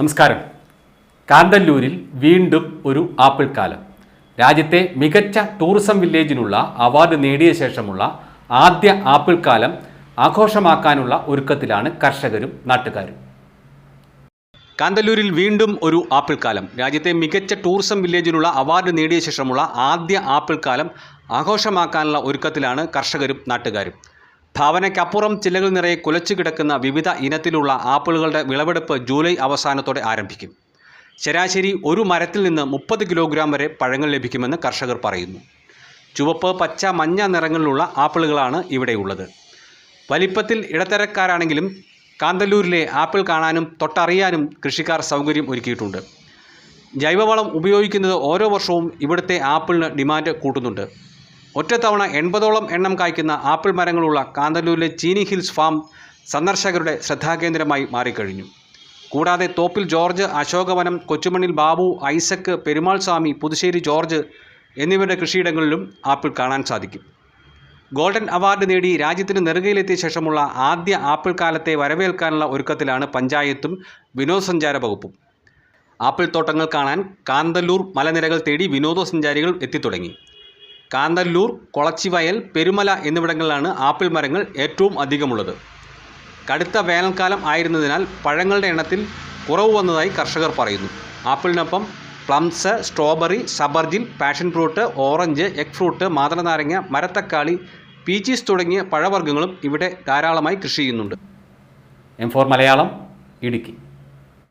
നമസ്കാരം. കാന്തല്ലൂരിൽ വീണ്ടും ഒരു ആപ്പിൾ കാലം. രാജ്യത്തെ മികച്ച ടൂറിസം വില്ലേജിനുള്ള അവാർഡ് നേടിയ ശേഷമുള്ള ആദ്യ ആപ്പിൾ കാലം ആഘോഷമാക്കാനുള്ള ഒരുക്കത്തിലാണ് കർഷകരും നാട്ടുകാരും. കാന്തല്ലൂരിൽ വീണ്ടും ഒരു ആപ്പിൾ കാലം. രാജ്യത്തെ മികച്ച ടൂറിസം വില്ലേജിനുള്ള അവാർഡ് നേടിയ ശേഷമുള്ള ആദ്യ ആപ്പിൾ കാലം ആഘോഷമാക്കാനുള്ള ഒരുക്കത്തിലാണ് കർഷകരും നാട്ടുകാരും. ഭാവനയ്ക്കപ്പുറം ചില്ലകൾ നിറയെ കുലച്ചു കിടക്കുന്ന വിവിധ ഇനത്തിലുള്ള ആപ്പിളുകളുടെ വിളവെടുപ്പ് ജൂലൈ അവസാനത്തോടെ ആരംഭിക്കും. ശരാശരി ഒരു മരത്തിൽ നിന്ന് 30 കിലോഗ്രാം വരെ പഴങ്ങൾ ലഭിക്കുമെന്ന് കർഷകർ പറയുന്നു. ചുവപ്പ്, പച്ച, മഞ്ഞ നിറങ്ങളിലുള്ള ആപ്പിളുകളാണ് ഇവിടെയുള്ളത്. വലിപ്പത്തിൽ ഇടത്തരക്കാരാണെങ്കിലും കാന്തല്ലൂരിലെ ആപ്പിൾ കാണാനും തൊട്ടറിയാനും കൃഷിക്കാർ സൗകര്യം ഒരുക്കിയിട്ടുണ്ട്. ജൈവവളം ഉപയോഗിക്കുന്നത് ഓരോ വർഷവും ഇവിടുത്തെ ആപ്പിളിന് ഡിമാൻഡ് കൂട്ടുന്നുണ്ട്. ഒറ്റത്തവണ 80ഓളം എണ്ണം കായ്ക്കുന്ന ആപ്പിൾ മരങ്ങളുള്ള കാന്തല്ലൂരിലെ ചീനി ഹിൽസ് ഫാം സന്ദർശകരുടെ ശ്രദ്ധാകേന്ദ്രമായി മാറിക്കഴിഞ്ഞു. കൂടാതെ തോപ്പിൽ ജോർജ്, അശോകവനം, കൊച്ചുമണ്ണിൽ ബാബു, ഐസക്, പെരുമാൾ സ്വാമി, പുതുശ്ശേരി ജോർജ് എന്നിവരുടെ കൃഷിയിടങ്ങളിലും ആപ്പിൾ കാണാൻ സാധിക്കും. ഗോൾഡൻ അവാർഡ് നേടി രാജ്യത്തിന് നെറുകയിലെത്തിയ ശേഷമുള്ള ആദ്യ ആപ്പിൾ കാലത്തെ വരവേൽക്കാനുള്ള ഒരുക്കത്തിലാണ് പഞ്ചായത്തും വിനോദസഞ്ചാര വകുപ്പും. ആപ്പിൾ തോട്ടങ്ങൾ കാണാൻ കാന്തല്ലൂർ മലനിരകൾ തേടി വിനോദസഞ്ചാരികൾ എത്തിത്തുടങ്ങി. കാന്തല്ലൂർ, കൊളച്ചിവയൽ, പെരുമല എന്നിവിടങ്ങളിലാണ് ആപ്പിൾ മരങ്ങൾ ഏറ്റവും അധികമുള്ളത്. കടുത്ത വേനൽക്കാലം ആയിരുന്നതിനാൽ പഴങ്ങളുടെ എണ്ണത്തിൽ കുറവ് വന്നതായി കർഷകർ പറയുന്നു. ആപ്പിളിനൊപ്പം പ്ലംസ്, സ്ട്രോബെറി, സബർജിൽ, passion fruit, orange, egg fruit, മാതളനാരങ്ങ, മരത്തക്കാളി, പീച്ചീസ് തുടങ്ങിയ പഴവർഗ്ഗങ്ങളും ഇവിടെ ധാരാളമായി കൃഷി ചെയ്യുന്നുണ്ട്. M4 മലയാളം, ഇടുക്കി.